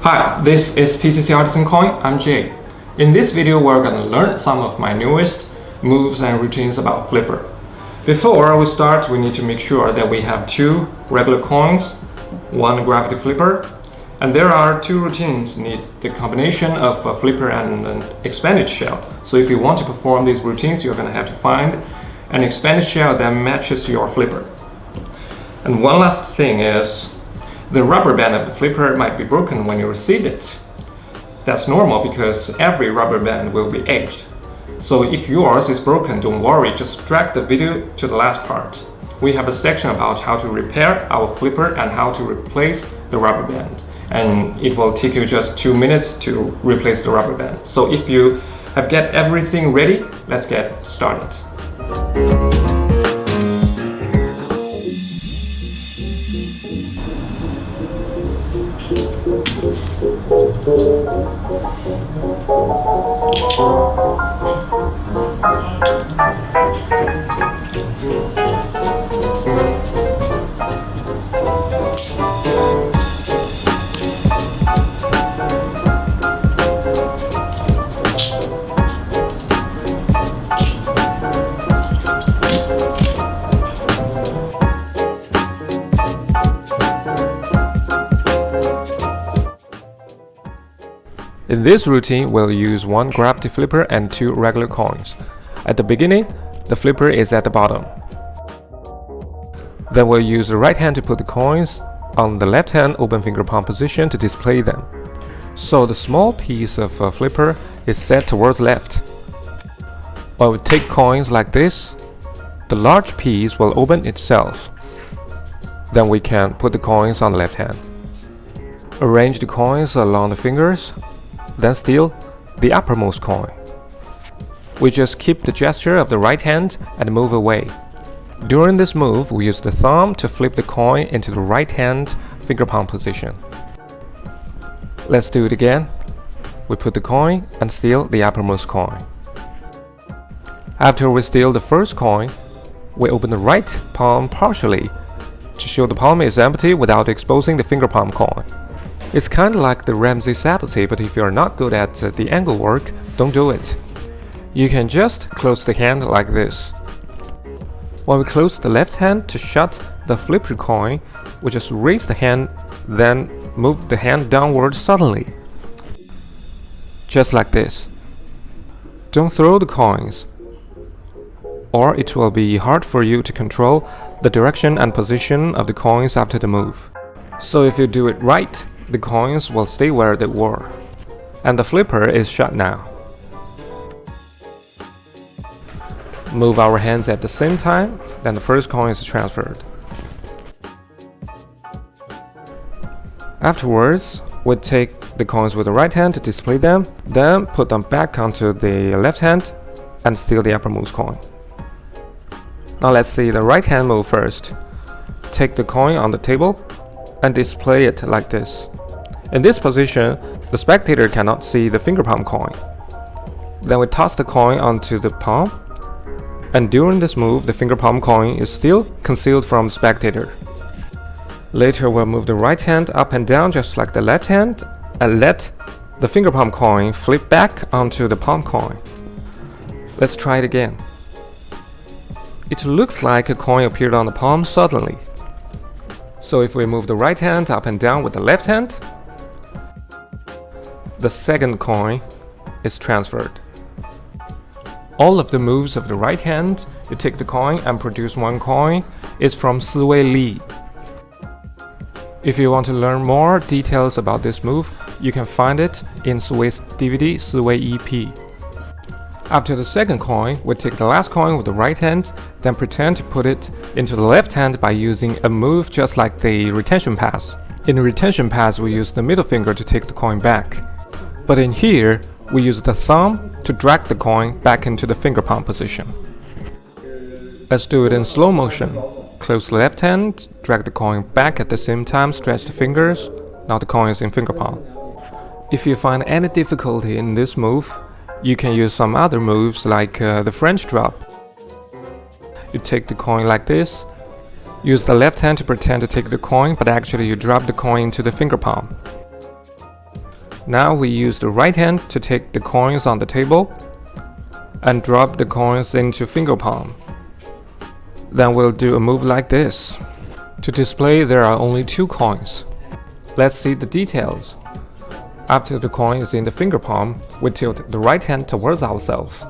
Hi, this is TCC Artisan Coin. I'm Jay. In this video, we're going to learn some of my newest moves and routines about Flipper. Before we start, we need to make sure that we have two regular coins, one gravity flipper, and there are two routines need the combination of a flipper and an expanded shell. So if you want to perform these routines, you're going to have to find an expanded shell that matches your flipper. And one last thing is, the rubber band of the flipper might be broken when you receive it. That's normal because every rubber band will be aged. So if yours is broken, don't worry, just drag the video to the last part. We have a section about how to repair our flipper and how to replace the rubber band. And it will take you just 2 minutes to replace the rubber band. So if you have get everything ready, let's get started. In this routine, we'll use one gravity flipper and two regular coins. At the beginning, the flipper is at the bottom. Then we'll use the right hand to put the coins on the left hand open finger palm position to display them. So the small piece of flipper is set towards left. When we take coins like this, the large piece will open itself. Then we can put the coins on the left hand. Arrange the coins along the fingers. Then steal the uppermost coin. We just keep the gesture of the right hand and move away. During this move, we use the thumb to flip the coin into the right hand finger palm position. Let's do it again. We put the coin and steal the uppermost coin. After we steal the first coin, we open the right palm partially to show the palm is empty without exposing the finger palm coin. It's kind of like the Ramsey saddle, but if you're not good at the angle work, don't do it. You can just close the hand like this. When we close the left hand to shut the flipper coin, we just raise the hand, then move the hand downward suddenly. Just like this. Don't throw the coins, or it will be hard for you to control the direction and position of the coins after the move. So if you do it right, the coins will stay where they were, and the flipper is shut now. Move our hands at the same time, then the first coin is transferred. Afterwards, we take the coins with the right hand to display them, then put them back onto the left hand and steal the uppermost coin. Now let's see the right hand move first. Take the coin on the table and display it like this. In this position, the spectator cannot see the finger palm coin. Then we toss the coin onto the palm, and during this move, the finger palm coin is still concealed from the spectator. Later, we'll move the right hand up and down just like the left hand, and let the finger palm coin flip back onto the palm coin. Let's try it again. It looks like a coin appeared on the palm suddenly. So if we move the right hand up and down with the left hand, the second coin is transferred. All of the moves of the right hand, you take the coin and produce one coin, is from Siwei Li. If you want to learn more details about this move, you can find it in Siwei's DVD Siwei EP. After the second coin, we take the last coin with the right hand, then pretend to put it into the left hand by using a move just like the retention pass. In the retention pass, we use the middle finger to take the coin back. But in here, we use the thumb to drag the coin back into the finger palm position. Let's do it in slow motion. Close the left hand, drag the coin back at the same time, stretch the fingers. Now the coin is in finger palm. If you find any difficulty in this move, you can use some other moves like the French drop. You take the coin like this, use the left hand to pretend to take the coin, but actually you drop the coin into the finger palm. Now we use the right hand to take the coins on the table and drop the coins into finger palm. Then we'll do a move like this. To display there are only 2 coins. Let's see the details. After the coin is in the finger palm, we tilt the right hand towards ourselves.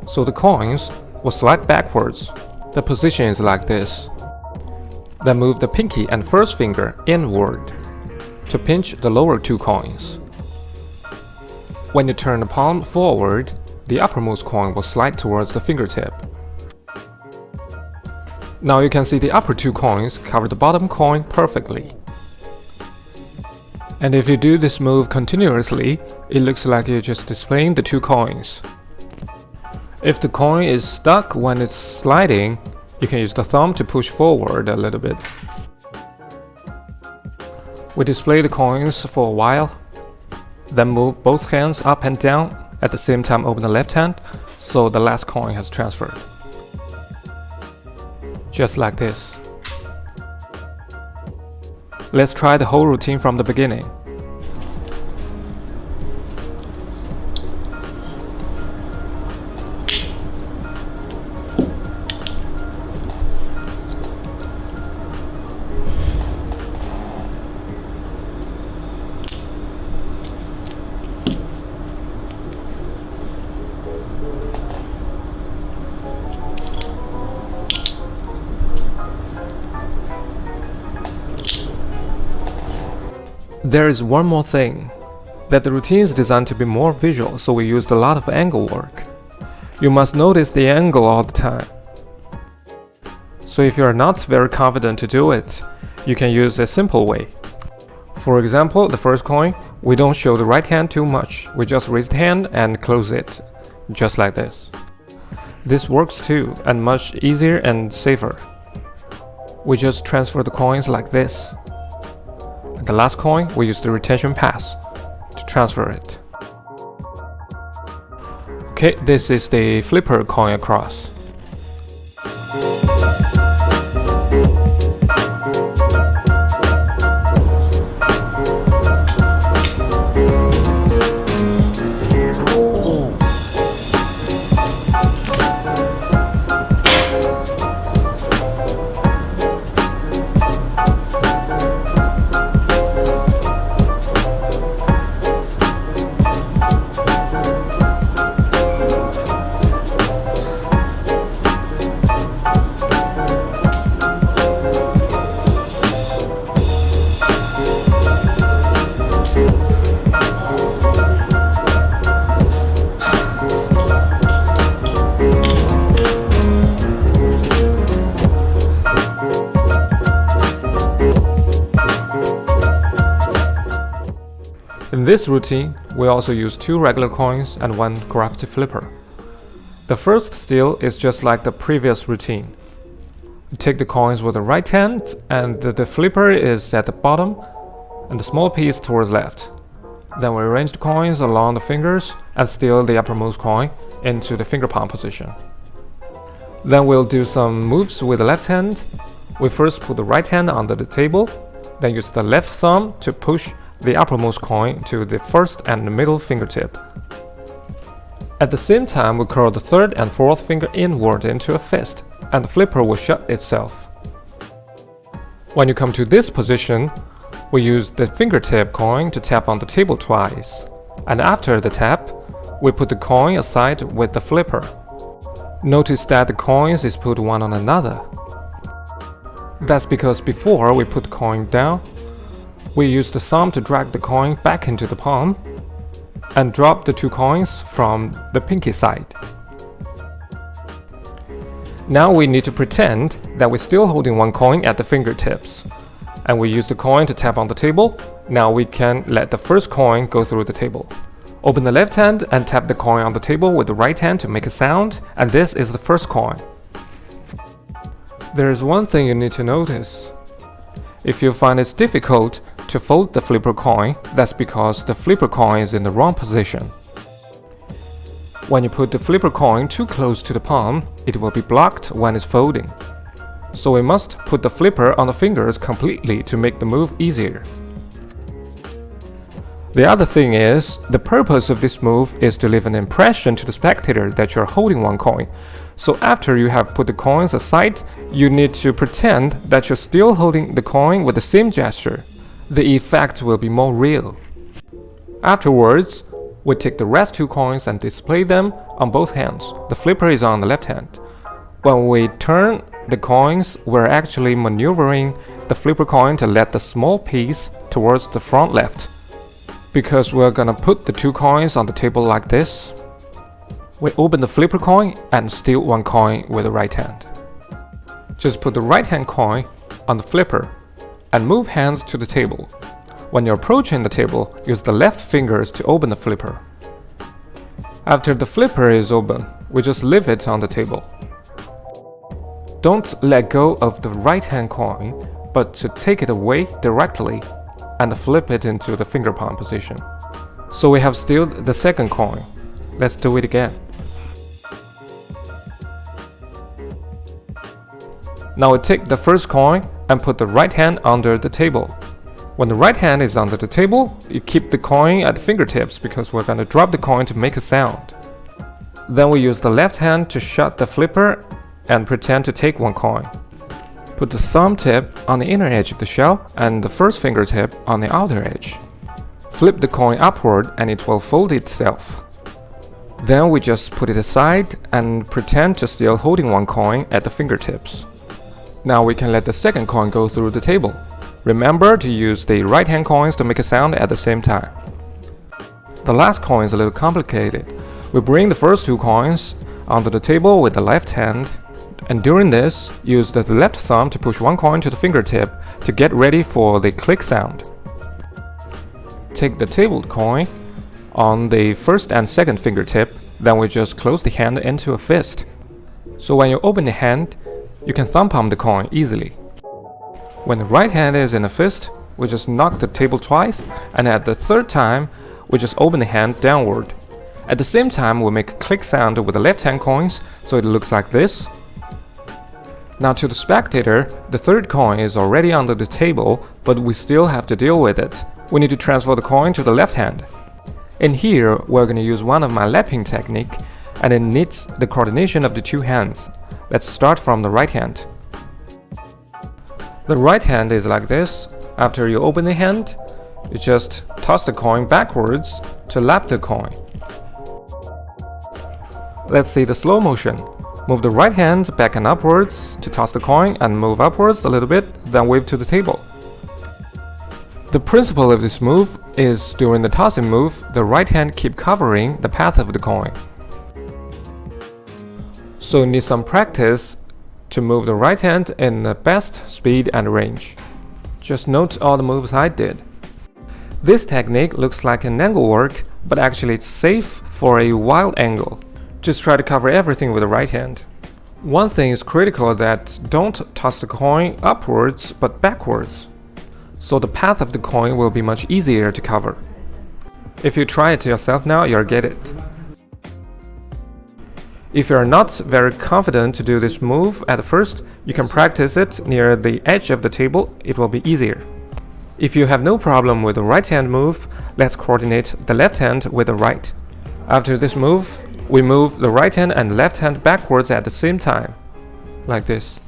So the coins will slide backwards. The position is like this. Then move the pinky and first finger inward to pinch the lower 2 coins. When you turn the palm forward, the uppermost coin will slide towards the fingertip. Now you can see the upper 2 coins cover the bottom coin perfectly. And if you do this move continuously, it looks like you're just displaying the 2 coins. If the coin is stuck when it's sliding, you can use the thumb to push forward a little bit. We display the coins for a while, then move both hands up and down. At the same time open the left hand, so the last coin has transferred. Just like this. Let's try the whole routine from the beginning. There is one more thing, that the routine is designed to be more visual, so we used a lot of angle work. You must notice the angle all the time. So if you are not very confident to do it, you can use a simple way. For example, the first coin, we don't show the right hand too much, we just raise the hand and close it, just like this. This works too, and much easier and safer. We just transfer the coins like this. The last coin, we use the retention pass to transfer it. Okay, this is the flipper coin across. In this routine, we also use 2 regular coins and 1 gravity flipper. The first steal is just like the previous routine. You take the coins with the right hand and the flipper is at the bottom and the small piece towards left. Then we arrange the coins along the fingers and steal the uppermost coin into the finger palm position. Then we'll do some moves with the left hand. We first put the right hand under the table, then use the left thumb to push the uppermost coin to the first and the middle fingertip. At the same time, we curl the third and fourth finger inward into a fist, and the flipper will shut itself. When you come to this position, we use the fingertip coin to tap on the table twice, and after the tap, we put the coin aside with the flipper. Notice that the coins is put one on another. That's because before we put the coin down, we use the thumb to drag the coin back into the palm and drop the 2 coins from the pinky side. Now we need to pretend that we're still holding 1 coin at the fingertips, and we use the coin to tap on the table. Now we can let the first coin go through the table. Open the left hand and tap the coin on the table with the right hand to make a sound, and this is the first coin. There is one thing you need to notice. If you find it's difficult to fold the flipper coin, that's because the flipper coin is in the wrong position. When you put the flipper coin too close to the palm, it will be blocked when it's folding. So we must put the flipper on the fingers completely to make the move easier. The other thing is, the purpose of this move is to leave an impression to the spectator that you're holding one coin. So after you have put the coins aside, you need to pretend that you're still holding the coin with the same gesture. The effect will be more real. Afterwards, we take the rest 2 coins and display them on both hands. The flipper is on the left hand. When we turn the coins, we're actually maneuvering the flipper coin to let the small piece towards the front left. Because we're gonna put the 2 coins on the table like this, we open the flipper coin and steal 1 coin with the right hand. Just put the right hand coin on the flipper and move hands to the table. When you're approaching the table, use the left fingers to open the flipper. After the flipper is open, we just leave it on the table. Don't let go of the right hand coin, but to take it away directly and flip it into the finger palm position. So we have stealed the second coin. Let's do it again. Now we take the first coin and put the right hand under the table. When the right hand is under the table, you keep the coin at the fingertips because we're going to drop the coin to make a sound. Then we use the left hand to shut the flipper and pretend to take 1 coin. Put the thumb tip on the inner edge of the shell and the first fingertip on the outer edge. Flip the coin upward and it will fold itself. Then we just put it aside and pretend to still holding 1 coin at the fingertips. Now we can let the second coin go through the table. Remember to use the right hand coins to make a sound at the same time. The last coin is a little complicated. We bring the first 2 coins onto the table with the left hand, and during this, use the left thumb to push 1 coin to the fingertip to get ready for the click sound. Take the tabled coin on the first and second fingertip, then we just close the hand into a fist. So when you open the hand, you can thumb palm the coin easily. When the right hand is in a fist, we just knock the table twice, and at the third time, we just open the hand downward. At the same time, we make a click sound with the left hand coins, so it looks like this. Now to the spectator, the third coin is already under the table, but we still have to deal with it. We need to transfer the coin to the left hand. In here, we're going to use one of my lapping technique, and it needs the coordination of the 2 hands. Let's start from the right hand. The right hand is like this. After you open the hand, you just toss the coin backwards to lap the coin. Let's see the slow motion. Move the right hand back and upwards to toss the coin and move upwards a little bit, then wave to the table. The principle of this move is during the tossing move, the right hand keep covering the path of the coin. So you need some practice to move the right hand in the best speed and range. Just note all the moves I did. This technique looks like an angle work, but actually it's safe for a wild angle. Just try to cover everything with the right hand. One thing is critical, that don't toss the coin upwards but backwards. So the path of the coin will be much easier to cover. If you try it yourself now, you'll get it. If you're not very confident to do this move at first, you can practice it near the edge of the table, it will be easier. If you have no problem with the right hand move, let's coordinate the left hand with the right. After this move, we move the right hand and left hand backwards at the same time, like this.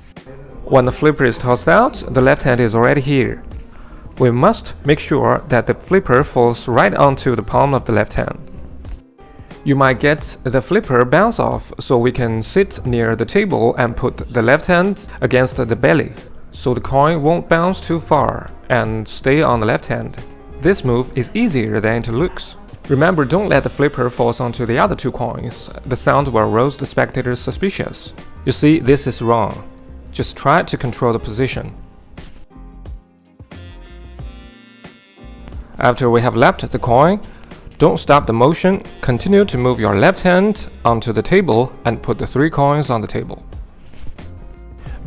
When the flipper is tossed out, the left hand is already here. We must make sure that the flipper falls right onto the palm of the left hand. You might get the flipper bounce off, so we can sit near the table and put the left hand against the belly, so the coin won't bounce too far and stay on the left hand. This move is easier than it looks. Remember, don't let the flipper fall onto the other 2 coins. The sound will rouse the spectators suspicious. You see, this is wrong. Just try to control the position. After we have lapped the coin, don't stop the motion. Continue to move your left hand onto the table and put the 3 coins on the table.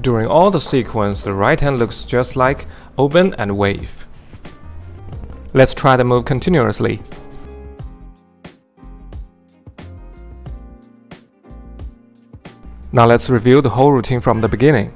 During all the sequence, the right hand looks just like open and wave. Let's try the move continuously. Now let's review the whole routine from the beginning.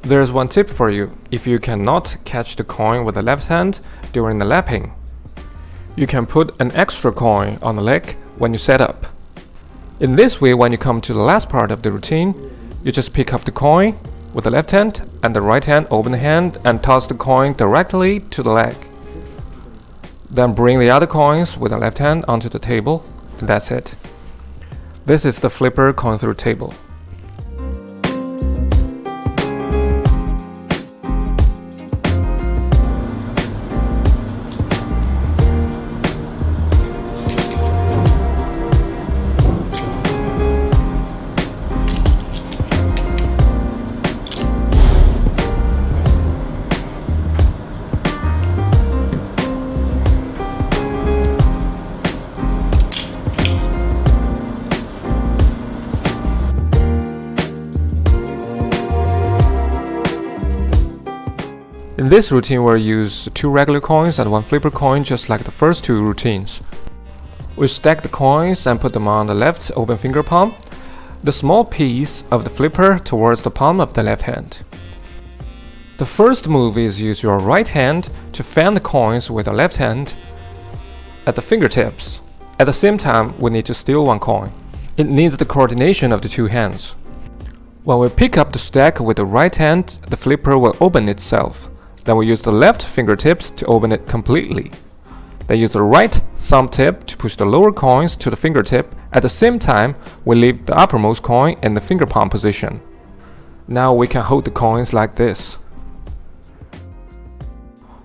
There's one tip for you if you cannot catch the coin with the left hand during the lapping. You can put an extra coin on the leg when you set up. In this way, when you come to the last part of the routine, you just pick up the coin with the left hand and the right hand open the hand and toss the coin directly to the leg. Then bring the other coins with the left hand onto the table, and that's it. This is the flipper coin through table. In this routine, we'll use 2 regular coins and 1 flipper coin, just like the first 2 routines. We stack the coins and put them on the left open finger palm, the small piece of the flipper towards the palm of the left hand. The first move is use your right hand to fan the coins with the left hand at the fingertips. At the same time, we need to steal 1 coin. It needs the coordination of the 2 hands. When we pick up the stack with the right hand, the flipper will open itself. Then we use the left fingertips to open it completely. Then use the right thumb tip to push the lower coins to the fingertip. At the same time, we leave the uppermost coin in the finger palm position. Now we can hold the coins like this.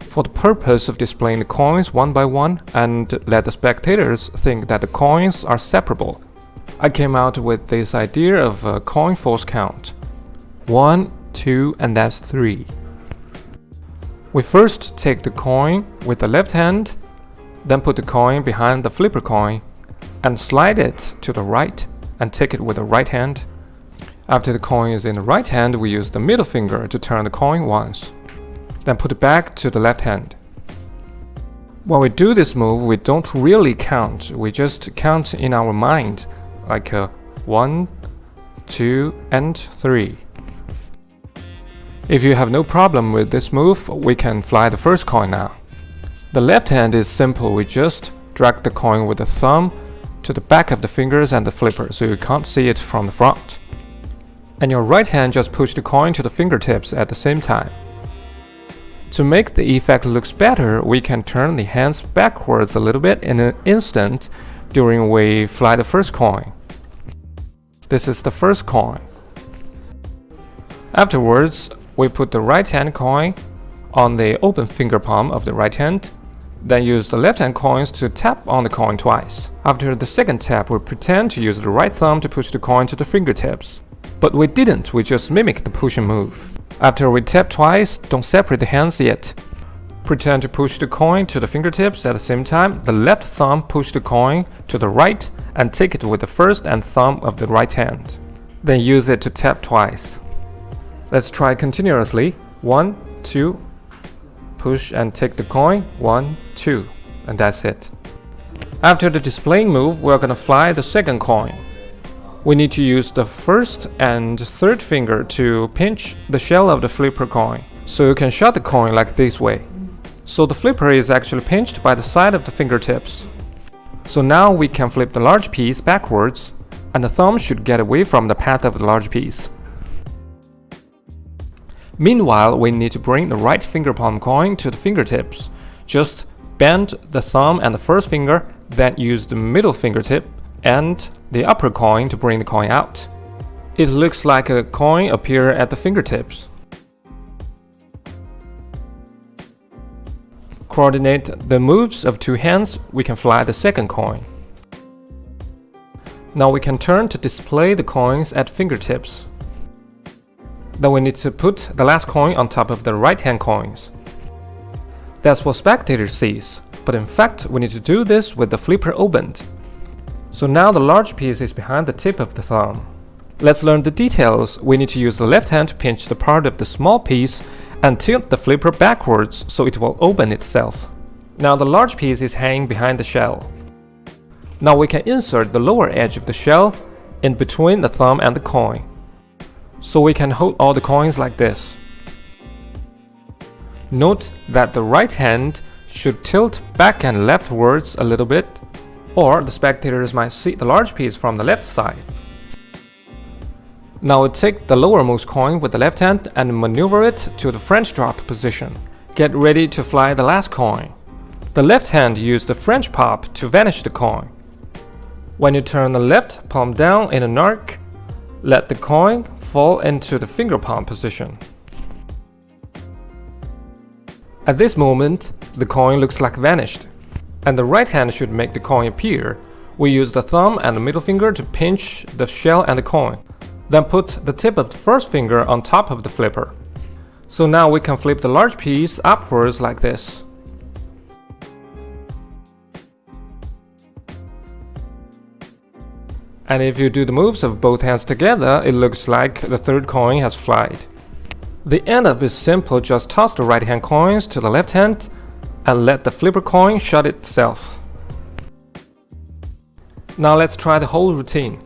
For the purpose of displaying the coins one by one and let the spectators think that the coins are separable, I came out with this idea of a coin force count. 1, 2, and that's 3. We first take the coin with the left hand, then put the coin behind the flipper coin and slide it to the right and take it with the right hand. After the coin is in the right hand, we use the middle finger to turn the coin once, then put it back to the left hand. When we do this move, we don't really count, we just count in our mind, like 1, 2, and 3. If you have no problem with this move, we can fly the first coin now. The left hand is simple, we just drag the coin with the thumb to the back of the fingers and the flipper so you can't see it from the front. And your right hand just push the coin to the fingertips at the same time. To make the effect looks better, we can turn the hands backwards a little bit in an instant during we fly the first coin. This is the first coin. Afterwards, we put the right hand coin on the open finger palm of the right hand, then use the left hand coins to tap on the coin twice. After the second tap, we pretend to use the right thumb to push the coin to the fingertips. But we didn't, we just mimicked the pushing move. After we tap twice, don't separate the hands yet. Pretend to push the coin to the fingertips at the same time. The left thumb push the coin to the right and take it with the first and thumb of the right hand. Then use it to tap twice. Let's try continuously. 1, 2, push and take the coin. 1, 2, and that's it. After the displaying move, we're gonna fly the second coin. We need to use the first and third finger to pinch the shell of the flipper coin, so you can shot the coin like this way. So the flipper is actually pinched by the side of the fingertips. So now we can flip the large piece backwards, and the thumb should get away from the path of the large piece. Meanwhile, we need to bring the right finger palm coin to the fingertips. Just bend the thumb and the first finger, then use the middle fingertip and the upper coin to bring the coin out. It looks like a coin appear at the fingertips. Coordinate the moves of 2 hands, we can fly the second coin. Now we can turn to display the coins at fingertips. Then we need to put the last coin on top of the right hand coins. That's what spectator sees, but in fact we need to do this with the flipper opened. So now the large piece is behind the tip of the thumb. Let's learn the details. We need to use the left hand to pinch the part of the small piece and tilt the flipper backwards so it will open itself. Now the large piece is hanging behind the shell. Now we can insert the lower edge of the shell in between the thumb and the coin. So we can hold all the coins like this. Note that the right hand should tilt back and leftwards a little bit, or the spectators might see the large piece from the left side. Now take the lowermost coin with the left hand and maneuver it to the French drop position. Get ready to fly the last coin. The left hand use the French pop to vanish the coin. When you turn the left palm down in an arc, let the coin fall into the finger palm position. At this moment, the coin looks like vanished, and the right hand should make the coin appear. We use the thumb and the middle finger to pinch the shell and the coin. Then put the tip of the first finger on top of the flipper. So now we can flip the large piece upwards like this. And if you do the moves of both hands together, it looks like the third coin has flied. The end up is simple, just toss the right hand coins to the left hand and let the flipper coin shut itself. Now let's try the whole routine.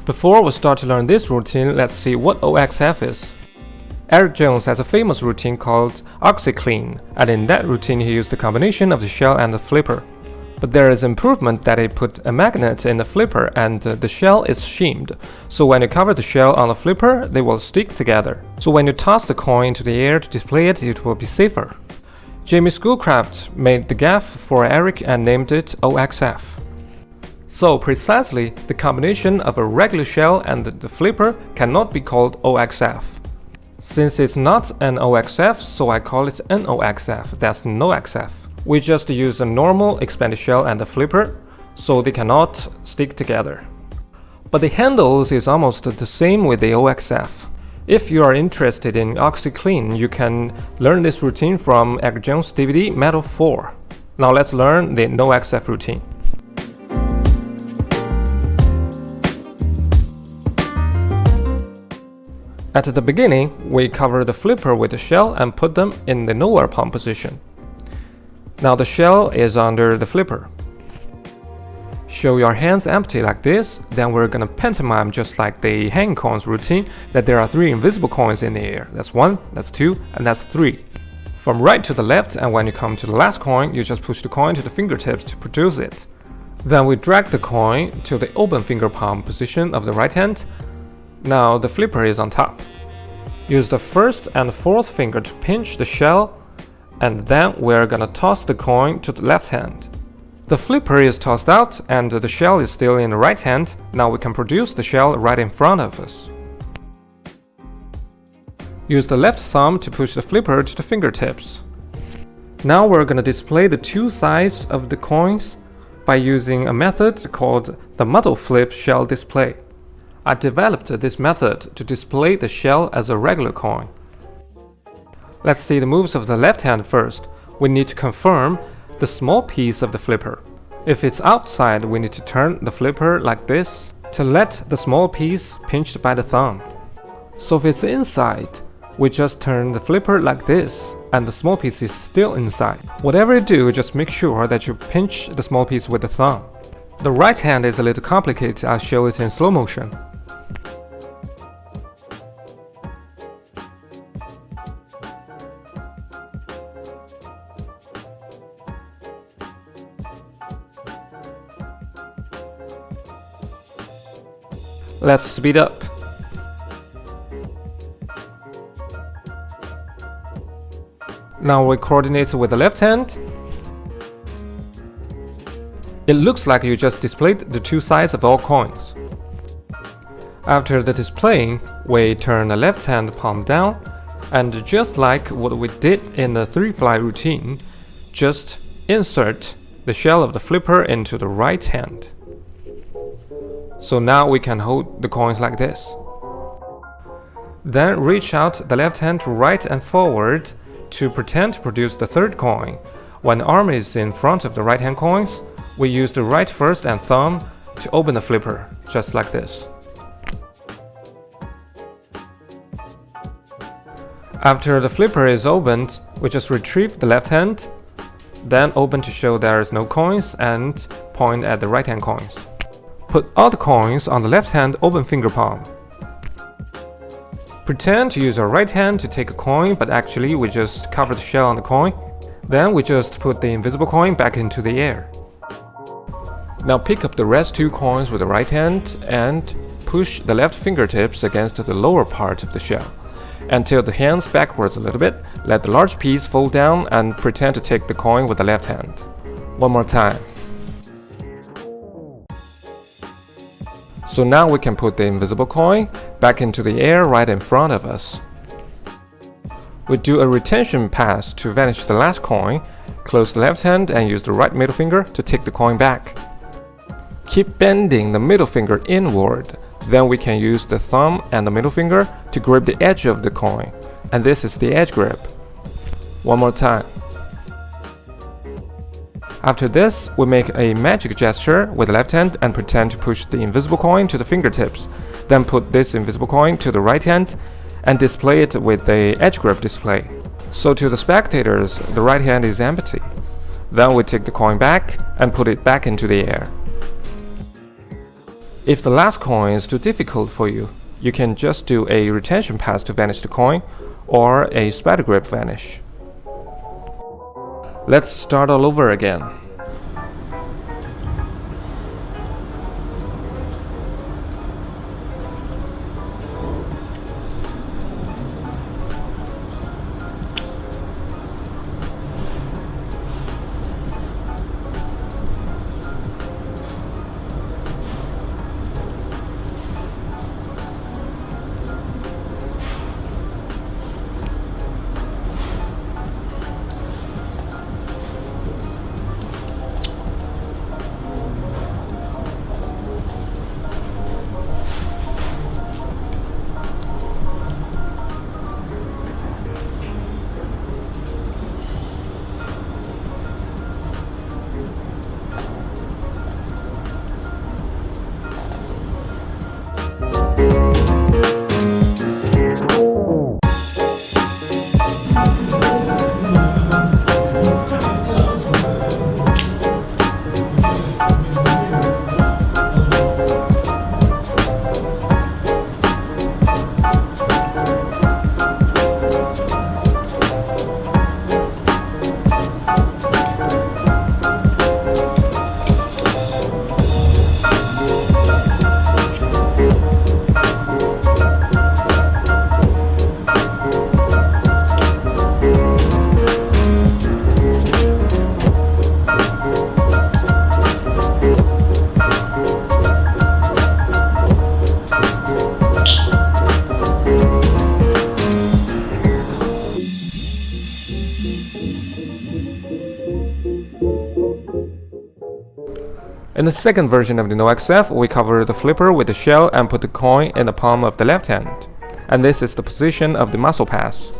Before we start to learn this routine, let's see what OXF is. Eric Jones has a famous routine called OxyClean, and in that routine he used the combination of the shell and the flipper. But there is improvement that he put a magnet in the flipper and the shell is shimmed, so when you cover the shell on the flipper, they will stick together. So when you toss the coin into the air to display it, it will be safer. Jamie Schoolcraft made the gaff for Eric and named it OXF. So precisely, the combination of a regular shell and the flipper cannot be called OXF. Since it's not an OXF, so I call it NOXF, that's no XF. We just use a normal expanded shell and the flipper, so they cannot stick together. But the handles is almost the same with the OXF. If you are interested in OxyClean, you can learn this routine from Eric Jones' DVD Metal 4. Now let's learn the NOXF routine. At the beginning, we cover the flipper with the shell and put them in the nowhere palm position. Now the shell is under the flipper. Show your hands empty like this, then we're gonna pantomime just like the hang coins routine that there are 3 invisible coins in the air. That's 1, that's 2, and that's 3. From right to the left, and when you come to the last coin, you just push the coin to the fingertips to produce it. Then we drag the coin to the open finger palm position of the right hand. Now the flipper is on top. Use the first and fourth finger to pinch the shell, and then we're gonna toss the coin to the left hand. The flipper is tossed out and the shell is still in the right hand. Now we can produce the shell right in front of us. Use the left thumb to push the flipper to the fingertips. Now we're gonna display the 2 sides of the coins by using a method called the muddle flip shell display. I developed this method to display the shell as a regular coin. Let's see the moves of the left hand first. We need to confirm the small piece of the flipper. If it's outside, we need to turn the flipper like this to let the small piece pinched by the thumb. So if it's inside, we just turn the flipper like this and the small piece is still inside. Whatever you do, just make sure that you pinch the small piece with the thumb. The right hand is a little complicated. I'll show it in slow motion. Let's speed up. Now we coordinate with the left hand. It looks like you just displayed the two sides of all coins. After the displaying, we turn the left hand palm down, and just like what we did in the 3-fly routine, just insert the shell of the flipper into the right hand. So now we can hold the coins like this. Then reach out the left hand to right and forward to pretend to produce the third coin. When the arm is in front of the right hand coins, we use the right first and thumb to open the flipper, just like this. After the flipper is opened, we just retrieve the left hand, then open to show there is no coins and point at the right hand coins. Put all the coins on the left hand open finger palm. Pretend to use our right hand to take a coin, but actually we just cover the shell on the coin. Then we just put the invisible coin back into the air. Now pick up the rest 2 coins with the right hand and push the left fingertips against the lower part of the shell. And tilt the hands backwards a little bit. Let the large piece fall down and pretend to take the coin with the left hand. One more time. So now we can put the invisible coin back into the air right in front of us. We do a retention pass to vanish the last coin, close the left hand and use the right middle finger to take the coin back. Keep bending the middle finger inward, then we can use the thumb and the middle finger to grip the edge of the coin, and this is the edge grip. One more time. After this, we make a magic gesture with the left hand and pretend to push the invisible coin to the fingertips. Then put this invisible coin to the right hand and display it with the edge grip display. So to the spectators, the right hand is empty. Then we take the coin back and put it back into the air. If the last coin is too difficult for you, you can just do a retention pass to vanish the coin or a spider grip vanish. Let's start all over again. In the second version of the NoXF, we cover the flipper with the shell and put the coin in the palm of the left hand. And this is the position of the muscle pass.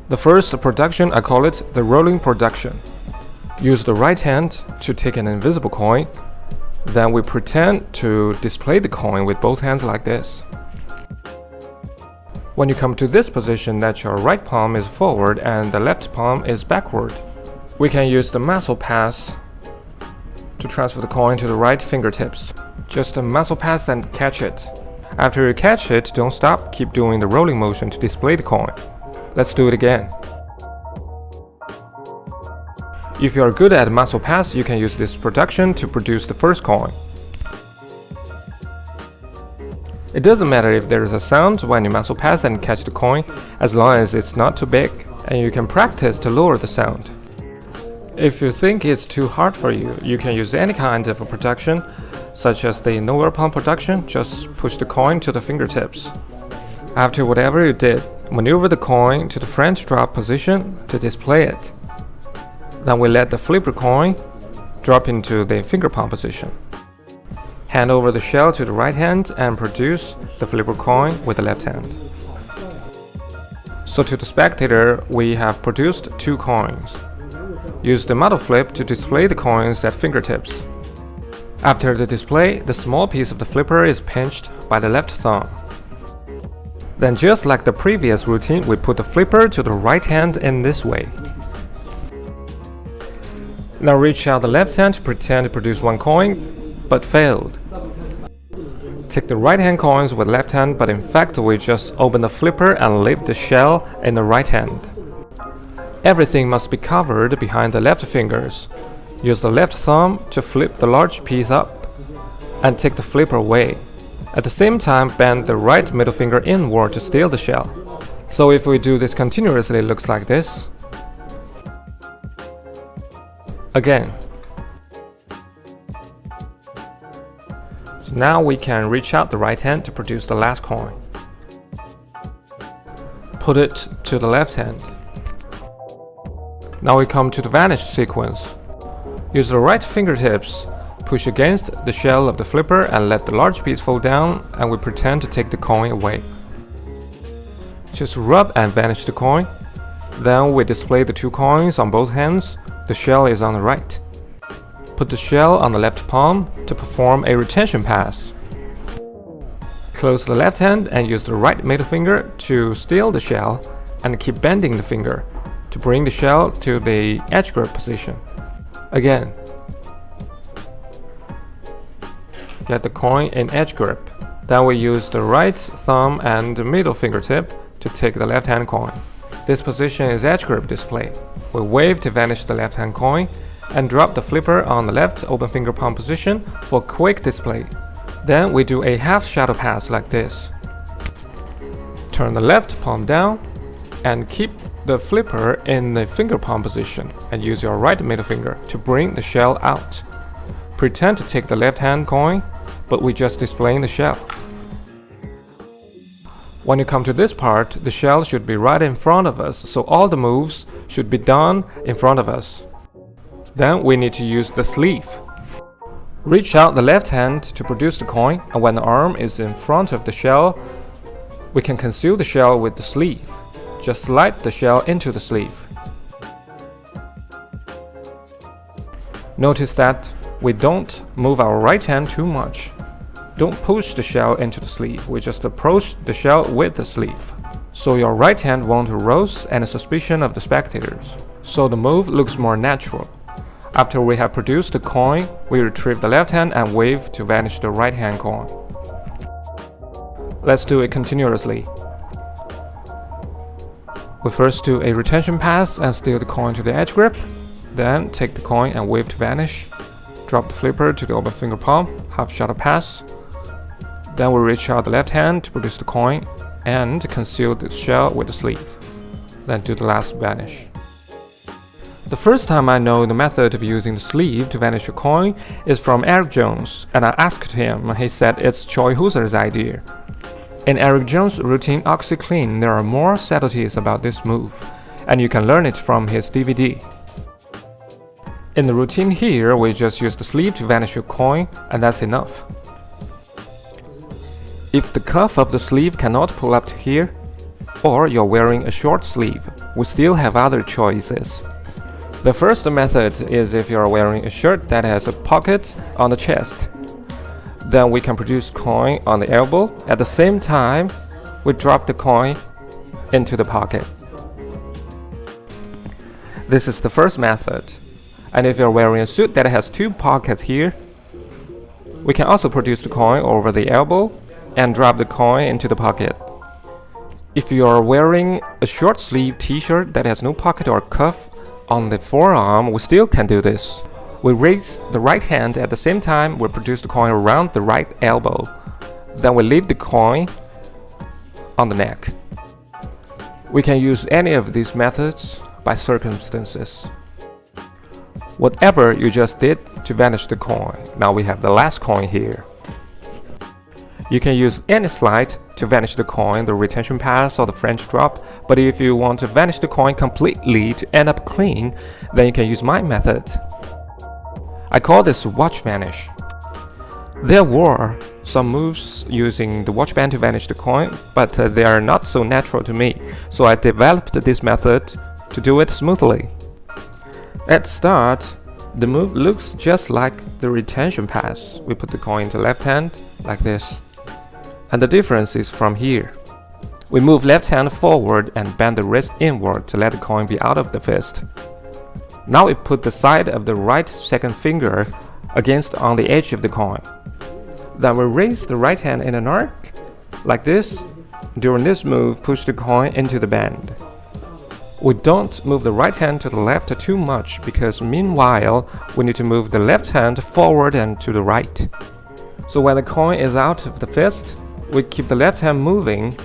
The first production, I call it the rolling production. Use the right hand to take an invisible coin. Then we pretend to display the coin with both hands like this. When you come to this position that your right palm is forward and the left palm is backward, we can use the muscle pass to transfer the coin to the right fingertips. Just a muscle pass and catch it. After you catch it, don't stop, keep doing the rolling motion to display the coin. Let's do it again. If you are good at muscle pass, you can use this production to produce the first coin. It doesn't matter if there is a sound when you muscle pass and catch the coin, as long as it's not too big, and you can practice to lower the sound. If you think it's too hard for you, you can use any kind of a production, such as the nowhere palm production. Just push the coin to the fingertips. After whatever you did, maneuver the coin to the French drop position to display it. Then we let the flipper coin drop into the finger palm position. Hand over the shell to the right hand and produce the flipper coin with the left hand. So to the spectator, we have produced 2 coins. Use the model flip to display the coins at fingertips. After the display, the small piece of the flipper is pinched by the left thumb. Then just like the previous routine, we put the flipper to the right hand in this way. Now reach out the left hand to pretend to produce 1 coin, but failed. Take the right hand coins with left hand, but in fact we just open the flipper and leave the shell in the right hand. Everything must be covered behind the left fingers. Use the left thumb to flip the large piece up and take the flipper away. At the same time, bend the right middle finger inward to steal the shell. So if we do this continuously, it looks like this. Again. So now we can reach out the right hand to produce the last coin. Put it to the left hand. Now we come to the vanish sequence. Use the right fingertips, push against the shell of the flipper and let the large piece fall down, and we pretend to take the coin away. Just rub and vanish the coin. Then we display the 2 coins on both hands. The shell is on the right. Put the shell on the left palm to perform a retention pass. Close the left hand and use the right middle finger to steal the shell and keep bending the finger to bring the shell to the edge grip position. Again. Get the coin in edge grip. Then we use the right thumb and the middle fingertip to take the left hand coin. This position is edge grip display. We wave to vanish the left hand coin and drop the flipper on the left open finger palm position for quick display. Then we do a half shadow pass like this. Turn the left palm down and keep the flipper in the finger palm position and use your right middle finger to bring the shell out. Pretend to take the left hand coin, but we just displaying the shell. When you come to this part, the shell should be right in front of us, so all the moves should be done in front of us. Then we need to use the sleeve. Reach out the left hand to produce the coin, and when the arm is in front of the shell, we can conceal the shell with the sleeve. Just slide the shell into the sleeve. Notice that we don't move our right hand too much. Don't push the shell into the sleeve, we just approach the shell with the sleeve. So your right hand won't arouse any suspicion of the spectators. So the move looks more natural. After we have produced the coin, we retrieve the left hand and wave to vanish the right hand coin. Let's do it continuously. We first do a retention pass and steal the coin to the edge grip. Then take the coin and wave to vanish. Drop the flipper to the open finger palm, half shadow pass. Then we reach out the left hand to produce the coin and conceal the shell with the sleeve. Then do the last vanish. The first time I know the method of using the sleeve to vanish a coin is from Eric Jones, and I asked him, he said it's Choi Husser's idea. In Eric Jones' routine OxyClean, there are more subtleties about this move, and you can learn it from his DVD. In the routine here, we just use the sleeve to vanish a coin, and that's enough. If the cuff of the sleeve cannot pull up to here, or you're wearing a short sleeve, we still have other choices. The first method is if you are wearing a shirt that has a pocket on the chest. Then we can produce coin on the elbow. At the same time, we drop the coin into the pocket. This is the first method. And if you're wearing a suit that has two pockets here, we can also produce the coin over the elbow and drop the coin into the pocket. If you are wearing a short sleeve t-shirt that has no pocket or cuff on the forearm, we still can do this. We raise the right hand at the same time we produce the coin around the right elbow. Then we leave the coin on the neck. We can use any of these methods by circumstances. Whatever you just did to vanish the coin, now we have the last coin here. You can use any slide to vanish the coin, the retention pass or the French drop, but if you want to vanish the coin completely to end up clean, then you can use my method. I call this watch vanish. There were some moves using the watch band to vanish the coin, but they are not so natural to me, so I developed this method to do it smoothly. At start, the move looks just like the retention pass. We put the coin into left hand, like this. And the difference is from here. We move left hand forward and bend the wrist inward to let the coin be out of the fist. Now we put the side of the right second finger against on the edge of the coin. Then we raise the right hand in an arc, like this. During this move, push the coin into the band. We don't move the right hand to the left too much because meanwhile we need to move the left hand forward and to the right. So when the coin is out of the fist, we keep the left hand moving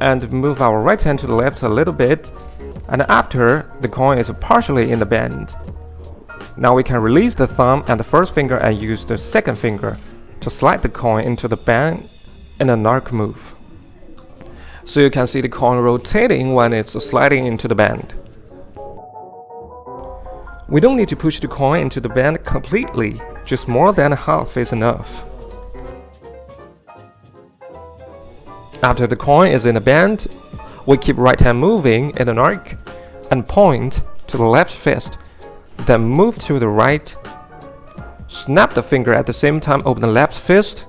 and move our right hand to the left a little bit, and after the coin is partially in the band. Now we can release the thumb and the first finger and use the second finger to slide the coin into the band in an arc move. So you can see the coin rotating when it's sliding into the band. We don't need to push the coin into the band completely, just more than half is enough. After the coin is in the band, we keep right hand moving in an arc and point to the left fist, then move to the right, snap the finger at the same time, open the left fist.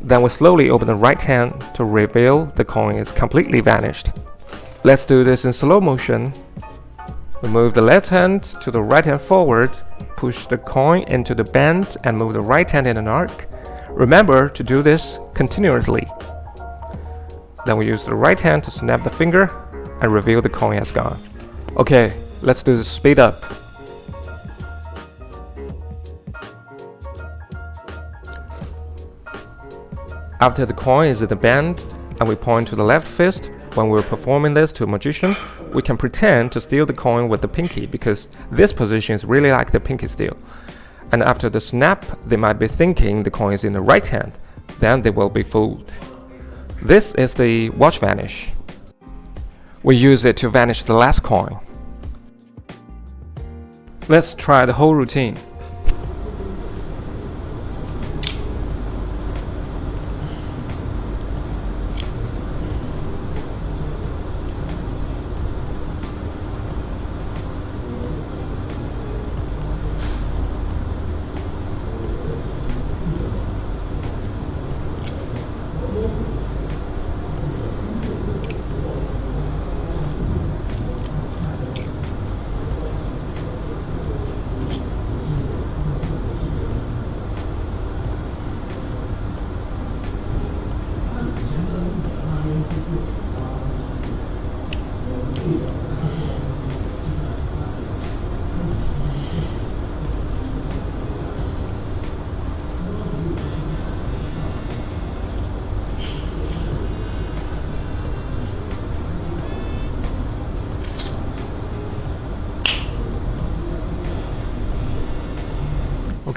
Then we slowly open the right hand to reveal the coin is completely vanished. Let's do this in slow motion. We move the left hand to the right hand forward, push the coin into the band and move the right hand in an arc. Remember to do this continuously. Then we use the right hand to snap the finger and reveal the coin has gone. Okay, let's do this speed up. After the coin is in the band and we point to the left fist, when we're performing this to a magician, we can pretend to steal the coin with the pinky because this position is really like the pinky steal. And after the snap, they might be thinking the coin is in the right hand. Then they will be fooled. This is the watch vanish. We use it to vanish the last coin. Let's try the whole routine.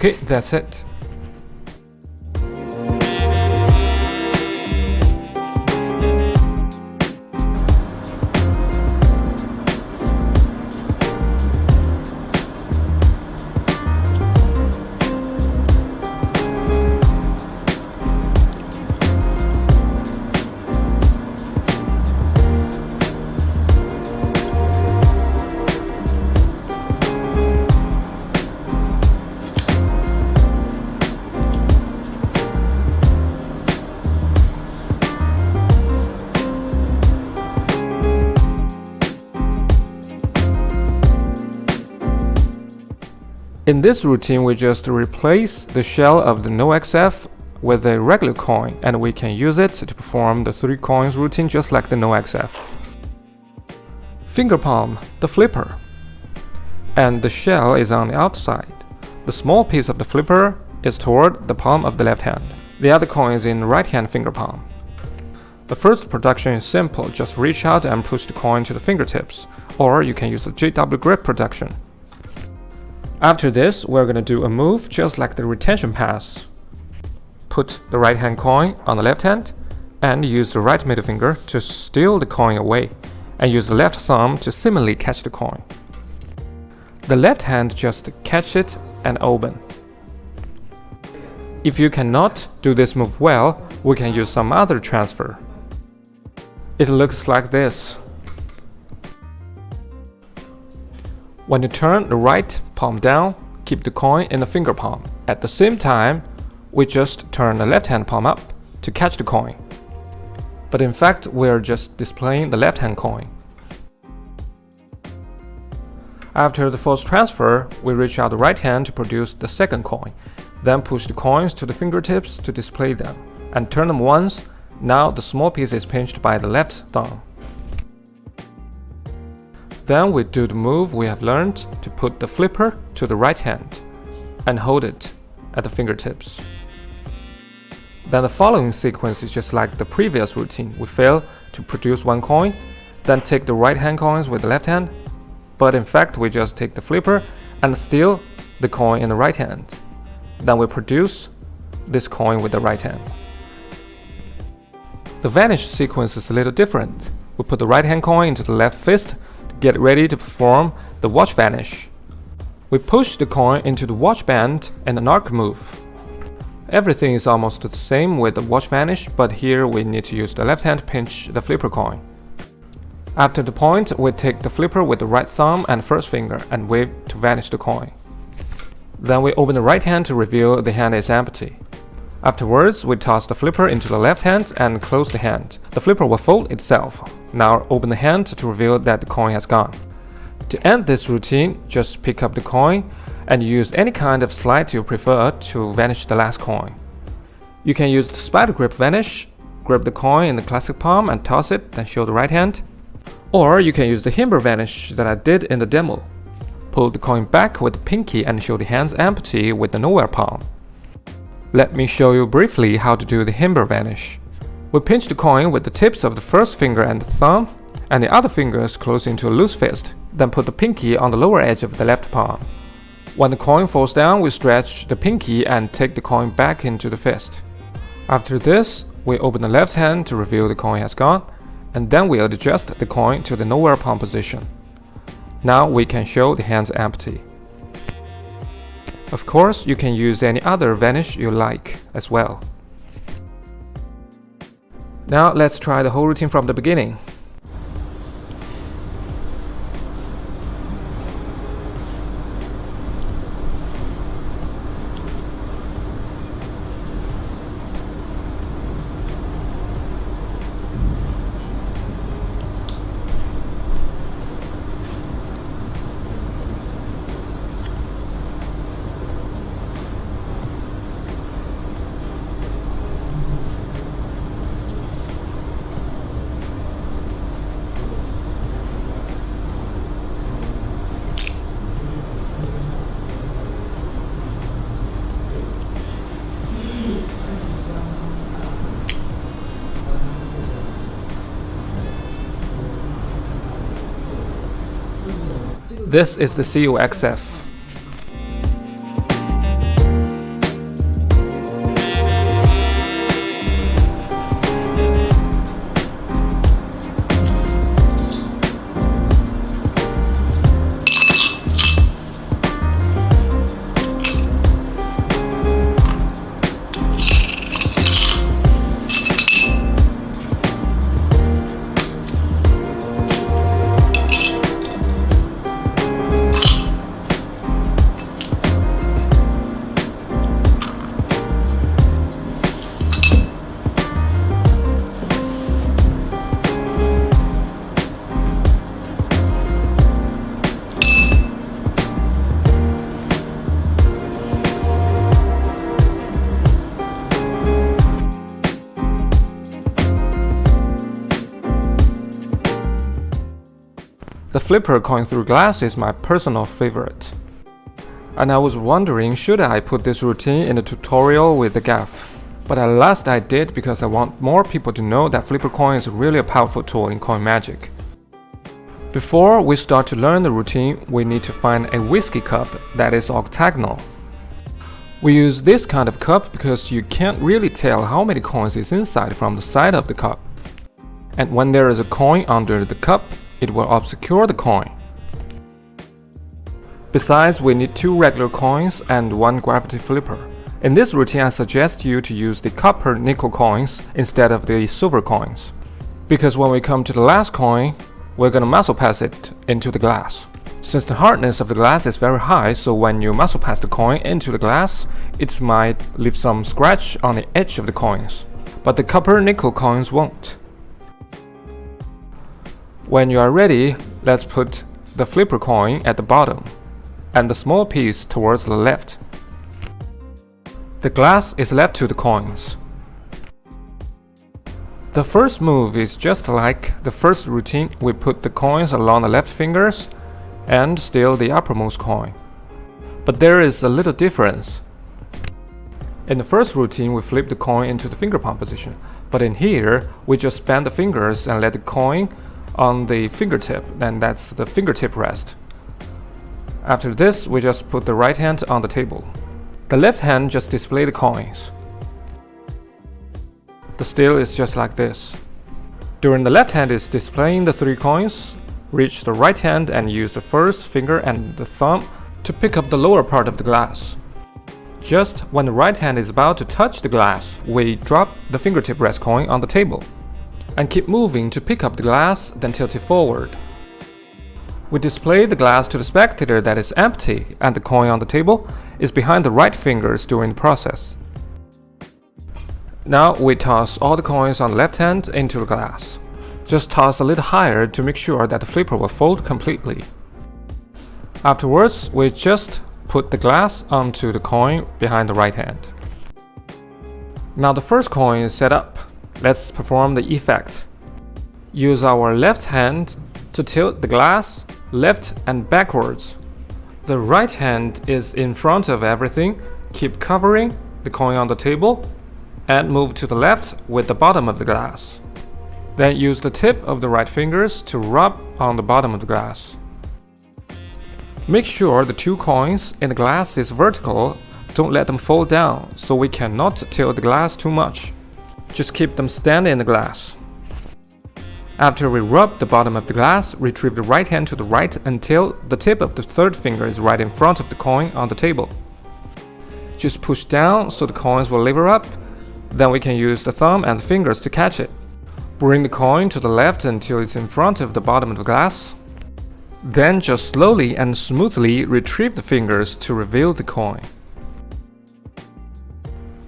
Okay, that's it. In this routine, we just replace the shell of the NoXF with a regular coin, and we can use it to perform the 3 coins routine just like the NoXF. Finger palm, the flipper, and the shell is on the outside. The small piece of the flipper is toward the palm of the left hand. The other coin is in right hand finger palm. The first production is simple, just reach out and push the coin to the fingertips, or you can use the JW grip production. After this, we're going to do a move just like the retention pass. Put the right hand coin on the left hand and use the right middle finger to steal the coin away, and use the left thumb to similarly catch the coin. The left hand just catch it and open. If you cannot do this move well, we can use some other transfer. It looks like this. When you turn the right palm down, keep the coin in the finger palm. At the same time, we just turn the left hand palm up to catch the coin. But in fact, we're just displaying the left hand coin. After the first transfer, we reach out the right hand to produce the second coin. Then push the coins to the fingertips to display them, and turn them once. Now the small piece is pinched by the left thumb. Then we do the move we have learned to put the flipper to the right hand and hold it at the fingertips. Then the following sequence is just like the previous routine. We fail to produce 1 coin, then take the right hand coins with the left hand, but in fact we just take the flipper and steal the coin in the right hand. Then we produce this coin with the right hand. The vanish sequence is a little different. We put the right hand coin into the left fist to get ready to perform the watch vanish. We push the coin into the watch band and an arc move. Everything is almost the same with the watch vanish, but here we need to use the left hand to pinch the flipper coin. After the point, we take the flipper with the right thumb and first finger and wave to vanish the coin. Then we open the right hand to reveal the hand is empty. Afterwards, we toss the flipper into the left hand and close the hand. The flipper will fold itself. Now open the hand to reveal that the coin has gone. To end this routine, just pick up the coin and use any kind of slide you prefer to vanish the last coin. You can use the spider grip vanish, grab the coin in the classic palm and toss it, then show the right hand. Or you can use the Himber vanish that I did in the demo. Pull the coin back with the pinky and show the hands empty with the nowhere palm. Let me show you briefly how to do the Himber vanish. We pinch the coin with the tips of the first finger and the thumb, and the other fingers close into a loose fist, then put the pinky on the lower edge of the left palm. When the coin falls down, we stretch the pinky and take the coin back into the fist. After this, we open the left hand to reveal the coin has gone, and then we'll adjust the coin to the nowhere palm position. Now we can show the hands empty. Of course, you can use any other vanish you like as well. Now let's try the whole routine from the beginning. This is the COXF. The flipper coin through glass is my personal favorite. And I was wondering, should I put this routine in a tutorial with the gaff? But at last I did because I want more people to know that flipper coin is really a powerful tool in coin magic. Before we start to learn the routine, we need to find a whiskey cup that is octagonal. We use this kind of cup because you can't really tell how many coins is inside from the side of the cup. And when there is a coin under the cup, it will obscure the coin. Besides, we need 2 regular coins and 1 gravity flipper. In this routine, I suggest you to use the copper nickel coins instead of the silver coins. Because when we come to the last coin, we're gonna muscle pass it into the glass. Since the hardness of the glass is very high, so when you muscle pass the coin into the glass, it might leave some scratch on the edge of the coins. But the copper nickel coins won't. When you are ready, let's put the flipper coin at the bottom and the small piece towards the left. The glass is left to the coins. The first move is just like the first routine. We put the coins along the left fingers and still the uppermost coin. But there is a little difference. In the first routine, we flip the coin into the finger palm position. But in here, we just bend the fingers and let the coin on the fingertip, and that's the fingertip rest. After this, we just put the right hand on the table. The left hand just display the coins. The still is just like this. During the left hand is displaying the 3 coins, reach the right hand and use the first finger and the thumb to pick up the lower part of the glass. Just when the right hand is about to touch the glass, we drop the fingertip rest coin on the table and keep moving to pick up the glass, then tilt it forward. We display the glass to the spectator that is empty and the coin on the table is behind the right fingers during the process. Now we toss all the coins on the left hand into the glass. Just toss a little higher to make sure that the flipper will fold completely. Afterwards, we just put the glass onto the coin behind the right hand. Now the first coin is set up. Let's perform the effect. Use our left hand to tilt the glass left and backwards. The right hand is in front of everything. Keep covering the coin on the table and move to the left with the bottom of the glass. Then use the tip of the right fingers to rub on the bottom of the glass. Make sure the 2 coins in the glass is vertical. Don't let them fall down, so we cannot tilt the glass too much. Just keep them standing in the glass. After we rub the bottom of the glass, retrieve the right hand to the right until the tip of the 3rd finger is right in front of the coin on the table. Just push down so the coins will lever up. Then we can use the thumb and the fingers to catch it. Bring the coin to the left until it's in front of the bottom of the glass. Then just slowly and smoothly retrieve the fingers to reveal the coin.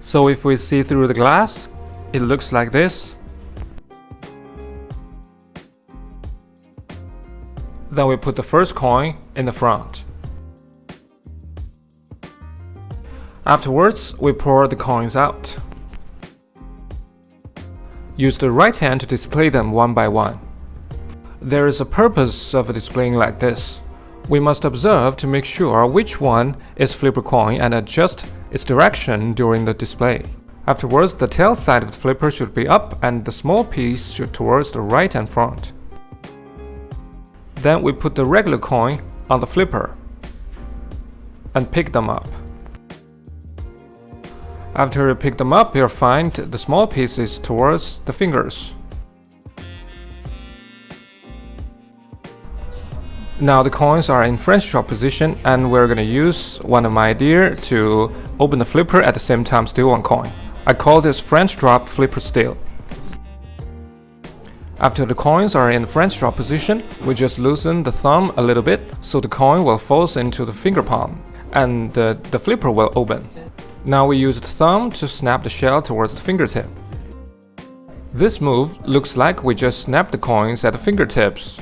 So if we see through the glass, it looks like this. Then we put the first coin in the front. Afterwards, we pour the coins out. Use the right hand to display them one by one. There is a purpose of displaying like this. We must observe to make sure which one is flipper coin and adjust its direction during the display. Afterwards, the tail side of the flipper should be up and the small piece should towards the right and front. Then we put the regular coin on the flipper and pick them up. After you pick them up, you'll find the small pieces towards the fingers. Now the coins are in French drop position and we're gonna use one of my idea to open the flipper at the same time steal one coin. I call this French drop flipper steal. After the coins are in French drop position, we just loosen the thumb a little bit so the coin will fall into the finger palm and the flipper will open. Now we use the thumb to snap the shell towards the fingertip. This move looks like we just snap the coins at the fingertips.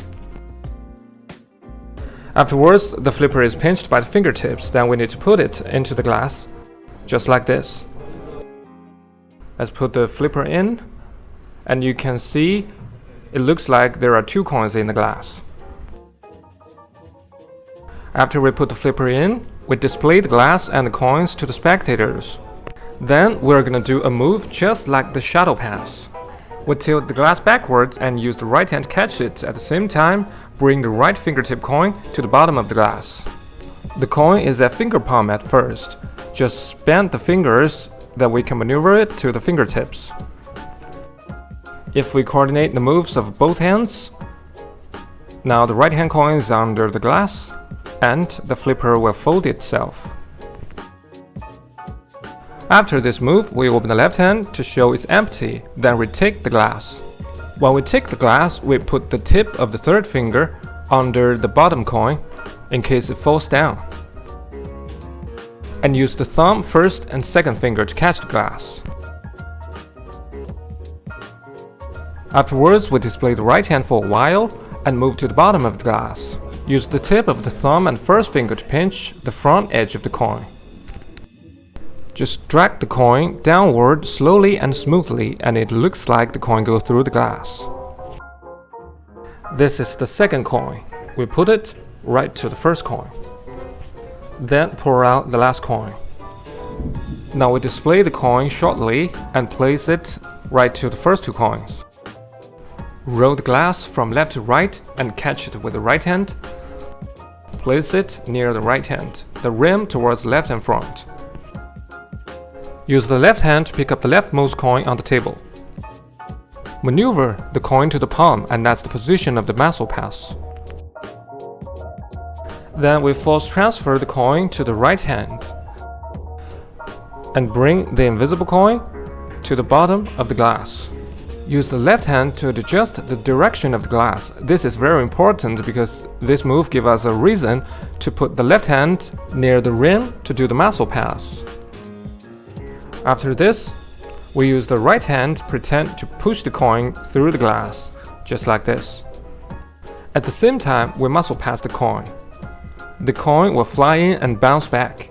Afterwards, the flipper is pinched by the fingertips, then we need to put it into the glass, just like this. Let's put the flipper in, and you can see it looks like there are 2 coins in the glass. After we put the flipper in, we display the glass and the coins to the spectators. Then we're gonna do a move just like the shadow pass. We tilt the glass backwards and use the right hand to catch it. At the same time, bring the right fingertip coin to the bottom of the glass. The coin is at finger palm at first. Just bend the fingers that we can maneuver it to the fingertips. If we coordinate the moves of both hands, now the right hand coin is under the glass and the flipper will fold itself. After this move, we open the left hand to show it's empty, then we take the glass. When we take the glass, we put the tip of the third finger under the bottom coin in case it falls down, and use the thumb first and second finger to catch the glass. Afterwards, we display the right hand for a while and move to the bottom of the glass. Use the tip of the thumb and first finger to pinch the front edge of the coin. Just drag the coin downward slowly and smoothly, and it looks like the coin goes through the glass. This is the second coin. We put it right to the first coin. Then pour out the last coin. Now we display the coin shortly and place it right to the first two coins. Roll the glass from left to right and catch it with the right hand. Place it near the right hand, the rim towards left and front. Use the left hand to pick up the leftmost coin on the table. Maneuver the coin to the palm, and that's the position of the muscle pass. Then we force transfer the coin to the right hand and bring the invisible coin to the bottom of the glass. Use the left hand to adjust the direction of the glass. This is very important because this move gives us a reason to put the left hand near the rim to do the muscle pass. After this, we use the right hand to pretend to push the coin through the glass, just like this. At the same time, we muscle pass the coin. The coin will fly in and bounce back.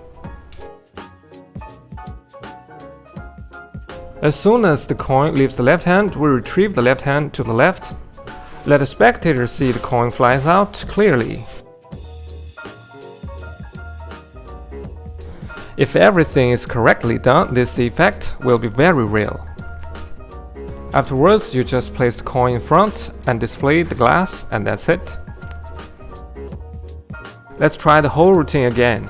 As soon as the coin leaves the left hand, we retrieve the left hand to the left. Let the spectator see the coin flies out clearly. If everything is correctly done, this effect will be very real. Afterwards, you just place the coin in front and display the glass, and that's it. Let's try the whole routine again.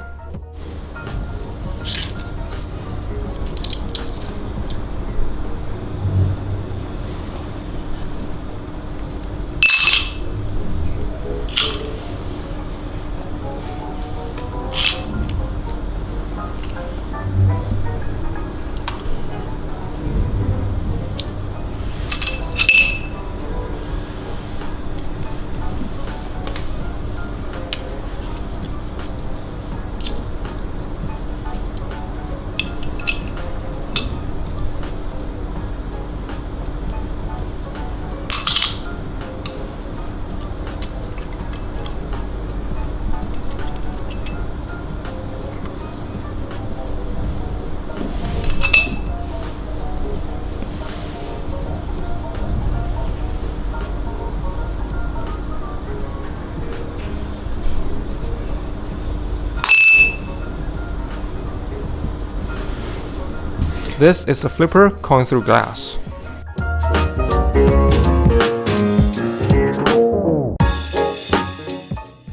This is the flipper coin through glass.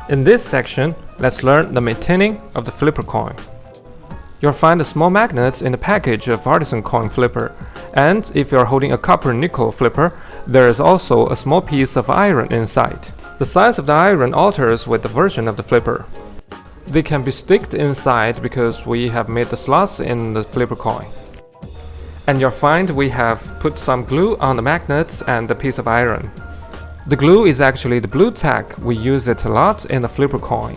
In this section, let's learn the maintaining of the flipper coin. You'll find a small magnet in the package of artisan coin flipper, and if you're holding a copper nickel flipper, there is also a small piece of iron inside. The size of the iron alters with the version of the flipper. They can be sticked inside because we have made the slots in the flipper coin. And you'll find we have put some glue on the magnets and the piece of iron. The glue is actually the blue tack. We use it a lot in the flipper coin.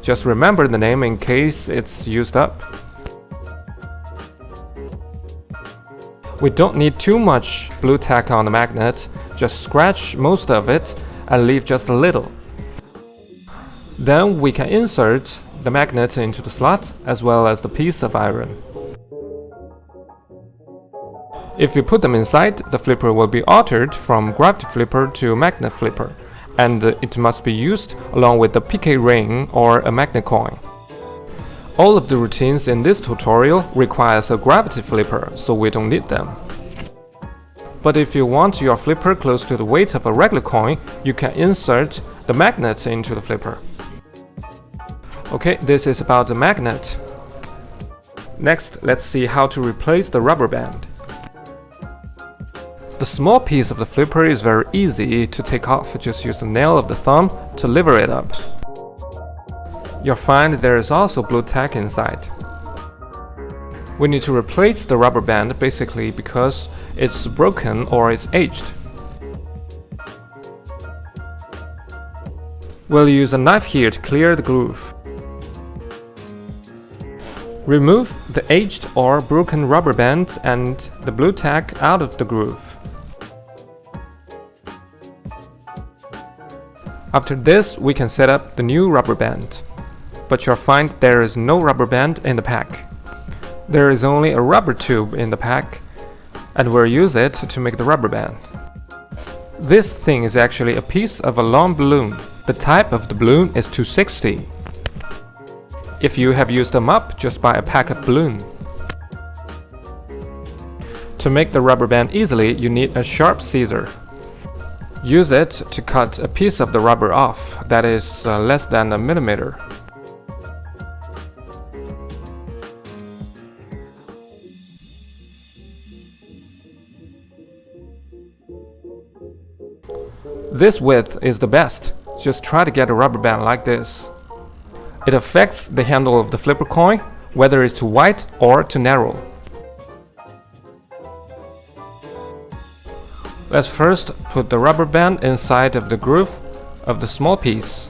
Just remember the name in case it's used up. We don't need too much blue tack on the magnet. Just scratch most of it and leave just a little. Then we can insert the magnet into the slot as well as the piece of iron. If you put them inside, the flipper will be altered from gravity flipper to magnet flipper, and it must be used along with the PK ring or a magnet coin. All of the routines in this tutorial requires a gravity flipper, so we don't need them. But if you want your flipper close to the weight of a regular coin, you can insert the magnet into the flipper. Okay, this is about the magnet. Next, let's see how to replace the rubber band. The small piece of the flipper is very easy to take off. Just use the nail of the thumb to lever it up. You'll find there is also blue tack inside. We need to replace the rubber band basically because it's broken or it's aged. We'll use a knife here to clear the groove. Remove the aged or broken rubber band and the blue tack out of the groove. After this, we can set up the new rubber band. But you'll find there is no rubber band in the pack. There is only a rubber tube in the pack, and we'll use it to make the rubber band. This thing is actually a piece of a long balloon. The type of the balloon is 260. If you have used them up, just buy a pack of balloons. To make the rubber band easily, you need a sharp scissor. Use it to cut a piece of the rubber off that is less than a millimeter. This width is the best. Just try to get a rubber band like this. It affects the handle of the flipper coin, whether it's too wide or too narrow. Let's first put the rubber band inside of the groove of the small piece.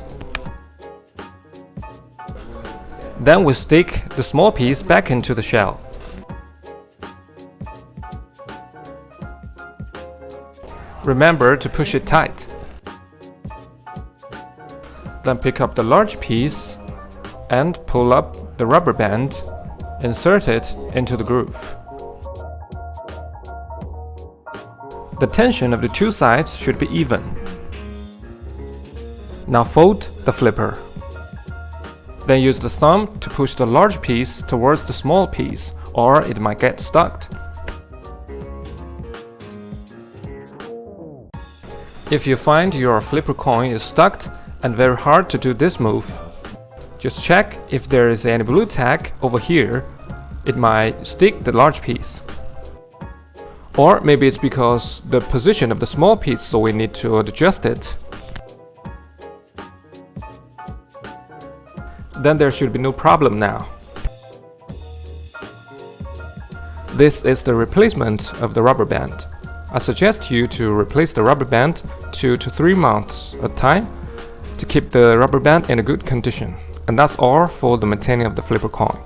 Then we stick the small piece back into the shell. Remember to push it tight. Then pick up the large piece and pull up the rubber band, insert it into the groove. The tension of the two sides should be even. Now fold the flipper. Then use the thumb to push the large piece towards the small piece, or it might get stuck. If you find your flipper coin is stuck and very hard to do this move, just check if there is any blue tack over here. It might stick the large piece. Or maybe it's because the position of the small piece, so we need to adjust it. Then there should be no problem now. This is the replacement of the rubber band. I suggest you to replace the rubber band 2 to 3 months at a time to keep the rubber band in a good condition. And that's all for the maintaining of the flipper coin.